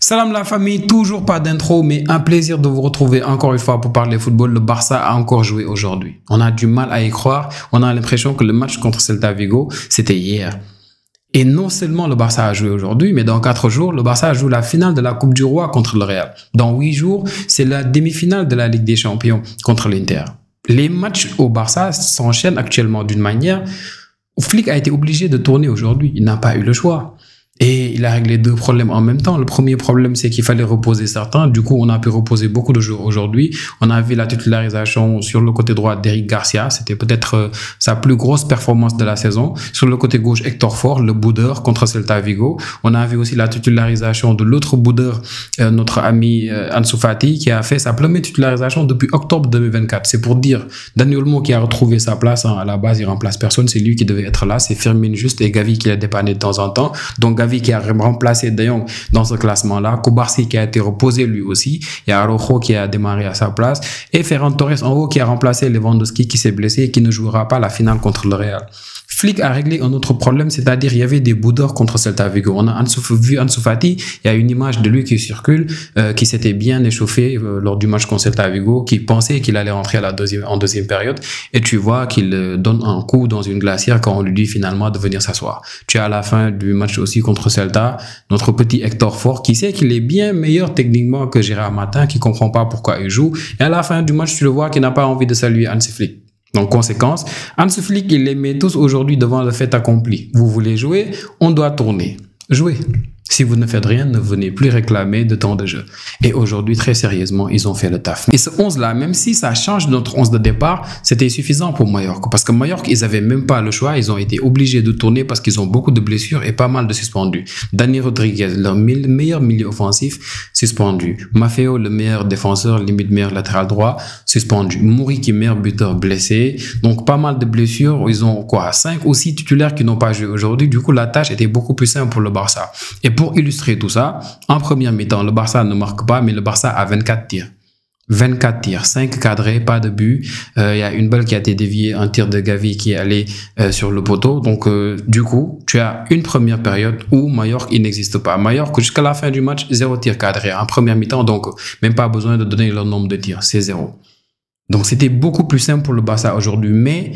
Salam la famille, toujours pas d'intro, mais un plaisir de vous retrouver encore une fois pour parler football. Le Barça a encore joué aujourd'hui. On a du mal à y croire. On a l'impression que le match contre Celta Vigo, c'était hier. Et non seulement le Barça a joué aujourd'hui, mais dans 4 jours, le Barça joue la finale de la Coupe du Roi contre le Real. Dans 8 jours, c'est la demi-finale de la Ligue des Champions contre l'Inter. Les matchs au Barça s'enchaînent actuellement d'une manière. Flick a été obligé de tourner aujourd'hui. Il n'a pas eu le choix. Et il a réglé 2 problèmes en même temps. Le premier problème, c'est qu'il fallait reposer certains. Du coup, on a pu reposer beaucoup de joueurs aujourd'hui. On a vu la titularisation sur le côté droit d'Eric Garcia. C'était peut-être sa plus grosse performance de la saison. Sur le côté gauche, Hector Ford, le boudeur contre Celta Vigo. On a vu aussi la titularisation de l'autre boudeur, notre ami Ansu Fati, qui a fait sa première titularisation depuis octobre 2024. C'est pour dire, Dani Olmo qui a retrouvé sa place. À la base, il remplace personne. C'est lui qui devait être là. C'est Firmin juste et Gavi qui l'a dépanné de temps en temps. Donc, Gavi qui a remplacé De Jong dans ce classement-là, Kubarsi qui a été reposé lui aussi, il y a Araujo qui a démarré à sa place, et Ferran Torres en haut qui a remplacé Lewandowski qui s'est blessé et qui ne jouera pas la finale contre le Real. Flick a réglé un autre problème, c'est-à-dire il y avait des boudeurs contre Celta Vigo. On a vu Ansu Fati, il y a une image de lui qui circule, qui s'était bien échauffé lors du match contre Celta Vigo, qui pensait qu'il allait rentrer en deuxième période, et tu vois qu'il donne un coup dans une glacière quand on lui dit finalement de venir s'asseoir. Tu as à la fin du match aussi contre Celta, notre petit Hector Ford, qui sait qu'il est bien meilleur techniquement que Gérard Martin, qui comprend pas pourquoi il joue, et à la fin du match, tu le vois qu'il n'a pas envie de saluer Hansi Flick. Donc, conséquence, Hansi Flick, il les met tous aujourd'hui devant le fait accompli. Vous voulez jouer, on doit tourner. Jouez. Si vous ne faites rien, ne venez plus réclamer de temps de jeu. Et aujourd'hui, très sérieusement, ils ont fait le taf. Et ce 11-là, même si ça change notre 11 de départ, c'était suffisant pour Mallorca. Parce que Mallorca, ils n'avaient même pas le choix. Ils ont été obligés de tourner parce qu'ils ont beaucoup de blessures et pas mal de suspendus. Dani Rodriguez, leur meilleur milieu offensif, suspendu. Maffeo, le meilleur défenseur, limite meilleur latéral droit, suspendu. Mouriki, meilleur buteur, blessé. Donc, pas mal de blessures. Ils ont 5 ou 6 titulaires qui n'ont pas joué aujourd'hui. Du coup, la tâche était beaucoup plus simple pour le Barça. Et pour illustrer tout ça, en première mi-temps, le Barça ne marque pas, mais le Barça a 24 tirs. 24 tirs, 5 cadrés, pas de but. Il y a une balle qui a été déviée, un tir de Gavi qui est allé sur le poteau. Donc, du coup, tu as une première période où Mallorca, il n'existe pas. Mallorca, jusqu'à la fin du match, 0 tir cadré en première mi-temps. Donc, même pas besoin de donner leur nombre de tirs. C'est 0. Donc, c'était beaucoup plus simple pour le Barça aujourd'hui. Mais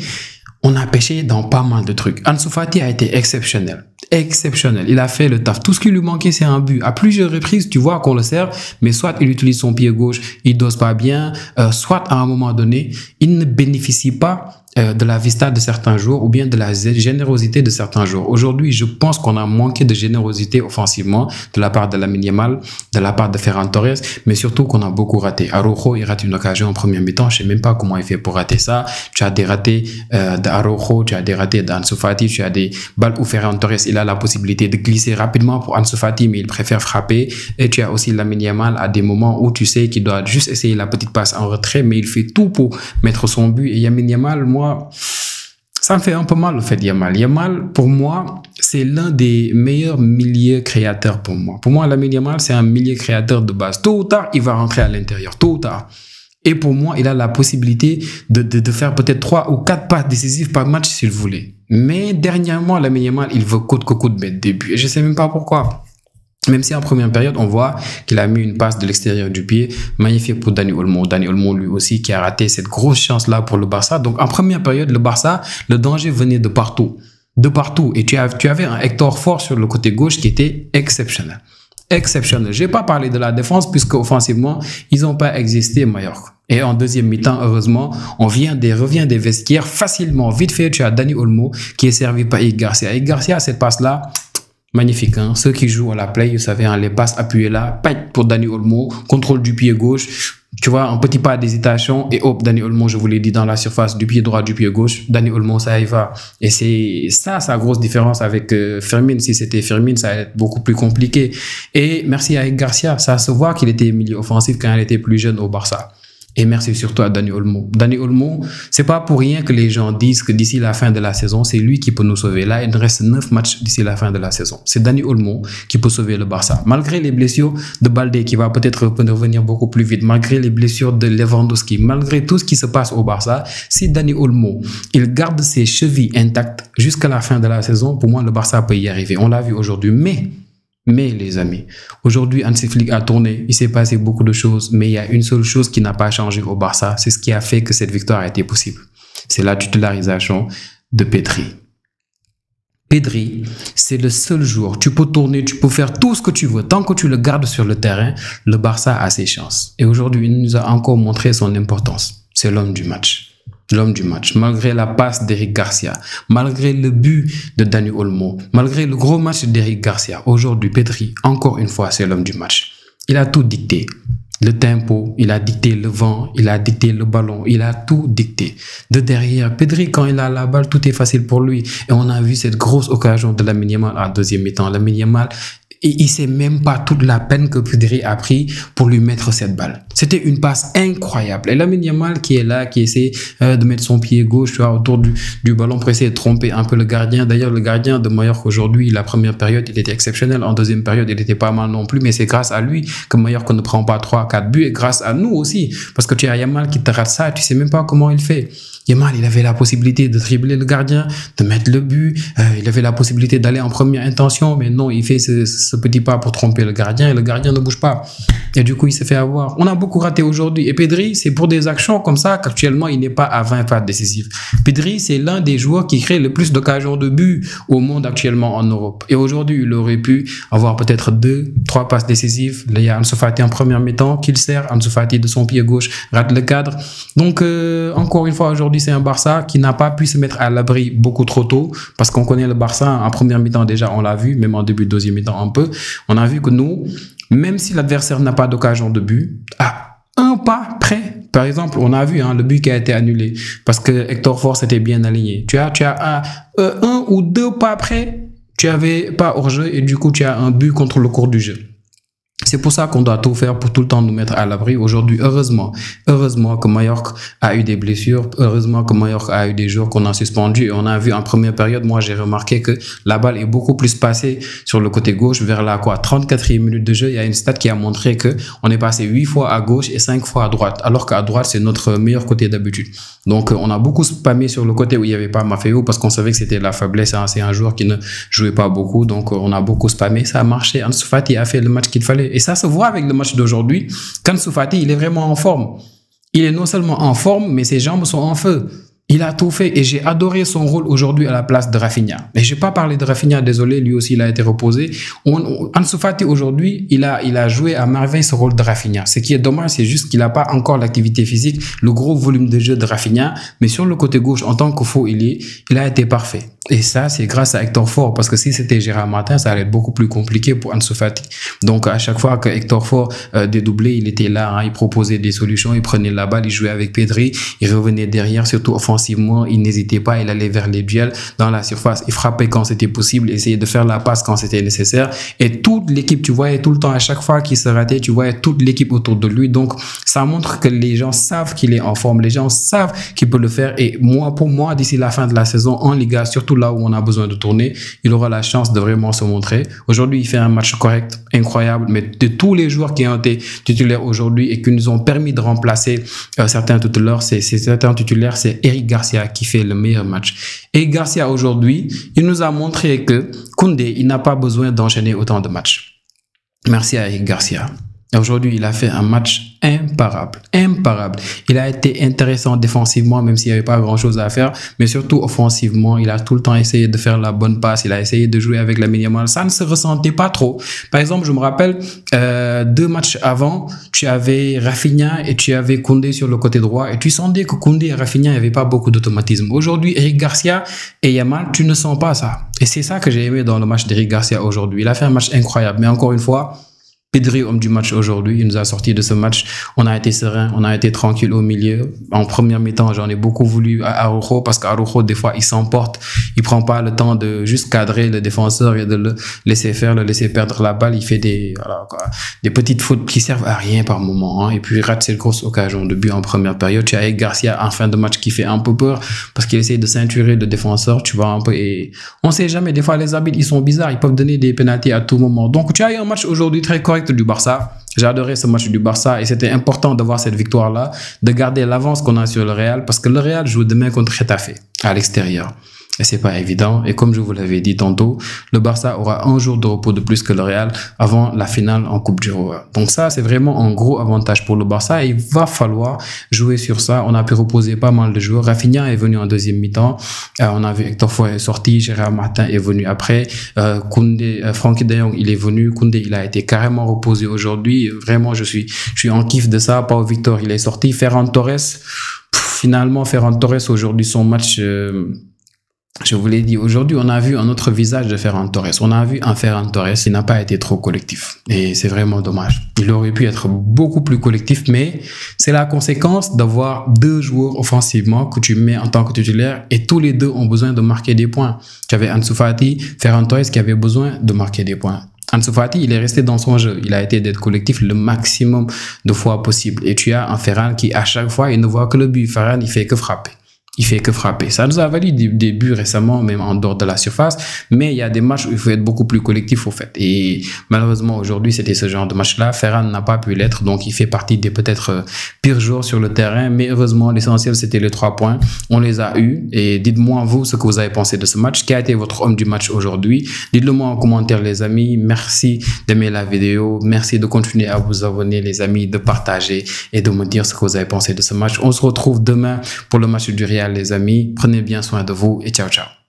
on a pêché dans pas mal de trucs. Ansu Fati a été exceptionnel. Exceptionnel. Il a fait le taf. Tout ce qui lui manquait, c'est un but. À plusieurs reprises, tu vois qu'on le sert, mais soit il utilise son pied gauche, il dose pas bien, soit à un moment donné, il ne bénéficie pas de la vista de certains jours ou bien de la générosité de certains jours. Aujourd'hui, je pense qu'on a manqué de générosité offensivement de la part de Lamine Yamal, de la part de Ferran Torres, mais surtout qu'on a beaucoup raté. Araujo, il rate une occasion en première mi-temps. Je sais même pas comment il fait pour rater ça. Tu as des ratés d'Araujo, tu as des ratés d'Ansu Fati, tu as des balles où Ferran Torres, il a la possibilité de glisser rapidement pour Ansu Fati, mais il préfère frapper. Et tu as aussi Lamine Yamal à des moments où tu sais qu'il doit juste essayer la petite passe en retrait, mais il fait tout pour mettre son but. Et Lamine Yamal, moi, ça me fait un peu mal le fait de Yamal. Yamal, pour moi, c'est l'un des meilleurs milieux créateurs pour moi. Pour moi, Lamine Yamal, c'est un milieu créateur de base. Tôt ou tard, il va rentrer à l'intérieur. Tôt ou tard. Et pour moi, il a la possibilité de faire peut-être 3 ou 4 passes décisives par match s'il voulait. Mais dernièrement, Lamine Yamal, il veut coûte que coûte mettre des buts. Et je sais même pas pourquoi. Même si en première période, on voit qu'il a mis une passe de l'extérieur du pied, magnifique pour Dani Olmo. Dani Olmo, lui aussi, qui a raté cette grosse chance-là pour le Barça. Donc, en première période, le Barça, le danger venait de partout. De partout. Et tu avais un Hector Ford sur le côté gauche qui était exceptionnel. Exceptionnel. Je n'ai pas parlé de la défense puisque offensivement, ils n'ont pas existé, Mallorca. Et en deuxième mi-temps, heureusement, on revient des vestiaires facilement. Vite fait, tu as Dani Olmo qui est servi par Eric Garcia. Eric Garcia, cette passe-là, magnifique, hein? Ceux qui jouent à la play, vous savez, hein, les passes appuyées là, pour Dani Olmo, contrôle du pied gauche, tu vois, un petit pas d'hésitation, et hop, Dani Olmo, je vous l'ai dit, dans la surface du pied droit, du pied gauche, Dani Olmo, ça y va. Et c'est ça, sa grosse différence avec Firmin. Si c'était Firmin, ça allait être beaucoup plus compliqué. Et merci à Eric Garcia, ça se voit qu'il était milieu offensif quand il était plus jeune au Barça. Et merci surtout à Dani Olmo. Dani Olmo, c'est pas pour rien que les gens disent que d'ici la fin de la saison, c'est lui qui peut nous sauver. Là, il reste 9 matchs d'ici la fin de la saison. C'est Dani Olmo qui peut sauver le Barça. Malgré les blessures de Baldé, qui va peut-être revenir beaucoup plus vite, malgré les blessures de Lewandowski, malgré tout ce qui se passe au Barça, si Dani Olmo, il garde ses chevilles intactes jusqu'à la fin de la saison, pour moi, le Barça peut y arriver. On l'a vu aujourd'hui. Mais les amis, aujourd'hui, Hansi Flick a tourné, il s'est passé beaucoup de choses, mais il y a une seule chose qui n'a pas changé au Barça, c'est ce qui a fait que cette victoire a été possible. C'est la titularisation de Pedri. Pedri, c'est le seul joueur, tu peux tourner, tu peux faire tout ce que tu veux, tant que tu le gardes sur le terrain, le Barça a ses chances. Et aujourd'hui, il nous a encore montré son importance. C'est l'homme du match. L'homme du match, malgré la passe d'Eric Garcia, malgré le but de Dani Olmo, malgré le gros match d'Eric Garcia, aujourd'hui, Pedri, encore une fois, c'est l'homme du match. Il a tout dicté. Le tempo, il a dicté le vent, il a dicté le ballon, il a tout dicté. De derrière, Pedri, quand il a la balle, tout est facile pour lui. Et on a vu cette grosse occasion de Lamine Yamal à deuxième mi-temps. Lamine Yamal, et il ne sait même pas toute la peine que Pedri a pris pour lui mettre cette balle. C'était une passe incroyable. Et Lamine Yamal qui est là, qui essaie de mettre son pied gauche tu vois, autour du ballon pour essayer de tromper un peu le gardien. D'ailleurs, le gardien de Mallorca aujourd'hui, la première période, il était exceptionnel. En deuxième période, il n'était pas mal non plus. Mais c'est grâce à lui que Mallorca ne prend pas 3-4 buts. Et grâce à nous aussi. Parce que tu as Yamal qui te rate ça, tu ne sais même pas comment il fait. Yamal, il avait la possibilité de dribbler le gardien, de mettre le but. Il avait la possibilité d'aller en première intention. Mais non, il fait ce petit pas pour tromper le gardien et le gardien ne bouge pas. Et du coup, il s'est fait avoir. On a beaucoup raté aujourd'hui. Et Pedri, c'est pour des actions comme ça qu'actuellement, il n'est pas à 20 passes décisives. Pedri, c'est l'un des joueurs qui crée le plus d'occasions de but au monde actuellement en Europe. Et aujourd'hui, il aurait pu avoir peut-être 2-3 passes décisives. Là, il y a Ansu Fati en première mi-temps qu'il sert. Ansu Fati de son pied gauche rate le cadre. Donc, encore une fois, aujourd'hui, c'est un Barça qui n'a pas pu se mettre à l'abri beaucoup trop tôt parce qu'on connaît le Barça en première mi-temps déjà, on l'a vu, même en début de deuxième mi-temps un peu. On a vu que nous, même si l'adversaire n'a pas d'occasion de but, à un pas près, par exemple, on a vu le but qui a été annulé parce que Hector Fort s'était bien aligné. Tu as un ou deux pas près, tu n'avais pas hors-jeu et du coup, tu as un but contre le cours du jeu. C'est pour ça qu'on doit tout faire pour tout le temps nous mettre à l'abri. Aujourd'hui, heureusement que Mallorca a eu des blessures. Heureusement que Mallorca a eu des jours qu'on a suspendus. Et on a vu en première période, moi j'ai remarqué que la balle est beaucoup plus passée sur le côté gauche vers la 34e minute de jeu. Il y a une stat qui a montré que on est passé 8 fois à gauche et 5 fois à droite. Alors qu'à droite, c'est notre meilleur côté d'habitude. Donc on a beaucoup spammé sur le côté où il n'y avait pas Maffeo parce qu'on savait que c'était la faiblesse. C'est un joueur qui ne jouait pas beaucoup. Donc on a beaucoup spammé. Ça a marché. Ansu Fati a fait le match qu'il fallait. Et ça se voit avec le match d'aujourd'hui. Ansu Fati, il est vraiment en forme. Il est non seulement en forme, mais ses jambes sont en feu. Il a tout fait et j'ai adoré son rôle aujourd'hui à la place de Rafinha. Mais je n'ai pas parlé de Rafinha, désolé, lui aussi il a été reposé. Ansu Fati aujourd'hui, il a joué à merveille ce rôle de Rafinha. Ce qui est dommage, c'est juste qu'il n'a pas encore l'activité physique, le gros volume de jeu de Rafinha. Mais sur le côté gauche, en tant que faux ailier, il a été parfait. Et ça, c'est grâce à Hector Fort, parce que si c'était Gérard Martin, ça allait être beaucoup plus compliqué pour Ansu Fati. Donc, à chaque fois que Hector Fort dédoublait, il était là, il proposait des solutions, il prenait la balle, il jouait avec Pedri, il revenait derrière, surtout offensivement, il n'hésitait pas, il allait vers les duels dans la surface, il frappait quand c'était possible, essayait de faire la passe quand c'était nécessaire. Et toute l'équipe, tu voyais tout le temps, à chaque fois qu'il se ratait, tu voyais toute l'équipe autour de lui. Donc, ça montre que les gens savent qu'il est en forme, les gens savent qu'il peut le faire. Et pour moi, d'ici la fin de la saison en Liga, surtout là où on a besoin de tourner, il aura la chance de vraiment se montrer. Aujourd'hui, il fait un match correct, incroyable, mais de tous les joueurs qui ont été titulaires aujourd'hui et qui nous ont permis de remplacer certains titulaires, c'est Eric Garcia qui fait le meilleur match. Et Garcia aujourd'hui, il nous a montré que Koundé, il n'a pas besoin d'enchaîner autant de matchs. Merci à Eric Garcia. Aujourd'hui, il a fait un match imparable. Il a été intéressant défensivement, même s'il n'y avait pas grand-chose à faire. Mais surtout offensivement, il a tout le temps essayé de faire la bonne passe. Il a essayé de jouer avec Lamine Yamal. Ça ne se ressentait pas trop. Par exemple, je me rappelle, 2 matchs avant, tu avais Rafinha et tu avais Koundé sur le côté droit. Et tu sentais que Koundé et Rafinha n'avaient pas beaucoup d'automatisme. Aujourd'hui, Eric Garcia et Yamal, tu ne sens pas ça. Et c'est ça que j'ai aimé dans le match d'Eric Garcia aujourd'hui. Il a fait un match incroyable. Mais encore une fois, Pedri, homme du match aujourd'hui, il nous a sorti de ce match. On a été serein, on a été tranquille au milieu. En première mi-temps, j'en ai beaucoup voulu à Araujo parce qu'Araujo, des fois, il s'emporte. Il prend pas le temps de juste cadrer le défenseur et de le laisser faire, le laisser perdre la balle. Il fait des petites fautes qui servent à rien par moment. Et puis, il rate cette grosse occasion de but en première période. Tu as Eric Garcia en fin de match qui fait un peu peur parce qu'il essaie de ceinturer le défenseur. Tu vois un peu. Et on sait jamais. Des fois, les arbitres, ils sont bizarres. Ils peuvent donner des pénaltys à tout moment. Donc, tu as eu un match aujourd'hui très correct du Barça. J'ai adoré ce match du Barça et c'était important d'avoir cette victoire-là, de garder l'avance qu'on a sur le Real parce que le Real joue demain contre Getafe à l'extérieur. Et c'est pas évident. Et comme je vous l'avais dit tantôt, le Barça aura un jour de repos de plus que le Real avant la finale en Coupe du Roi. Donc ça, c'est vraiment un gros avantage pour le Barça. Et il va falloir jouer sur ça. On a pu reposer pas mal de joueurs. Rafinha est venu en deuxième mi-temps. On a vu Hector Ford est sorti. Gérard Martin est venu après. Koundé, Frenkie de Jong, il est venu. Koundé, il a été carrément reposé aujourd'hui. Vraiment, je suis en kiff de ça. Pau Victor, il est sorti. Ferran Torres, finalement, Ferran Torres, aujourd'hui, son match... je vous l'ai dit, aujourd'hui, on a vu un autre visage de Ferran Torres. On a vu un Ferran Torres qui n'a pas été trop collectif. Et c'est vraiment dommage. Il aurait pu être beaucoup plus collectif, mais c'est la conséquence d'avoir deux joueurs offensivement que tu mets en tant que titulaire et tous les deux ont besoin de marquer des points. Tu avais Ansu Fati, Ferran Torres qui avait besoin de marquer des points. Ansu Fati, il est resté dans son jeu. Il a été d'être collectif le maximum de fois possible. Et tu as un Ferran qui, à chaque fois, il ne voit que le but. Ferran, il fait que frapper. Il fait que frapper. Ça nous a valu des buts récemment, même en dehors de la surface. Mais il y a des matchs où il faut être beaucoup plus collectif, au fait. Et malheureusement, aujourd'hui, c'était ce genre de match-là. Ferran n'a pas pu l'être. Donc, il fait partie des peut-être pires joueurs sur le terrain. Mais heureusement, l'essentiel, c'était les 3 points. On les a eus. Et dites-moi, vous, ce que vous avez pensé de ce match. Qui a été votre homme du match aujourd'hui? Dites-le moi en commentaire, les amis. Merci d'aimer la vidéo. Merci de continuer à vous abonner, les amis, de partager et de me dire ce que vous avez pensé de ce match. On se retrouve demain pour le match du Real, les amis. Prenez bien soin de vous et ciao, ciao.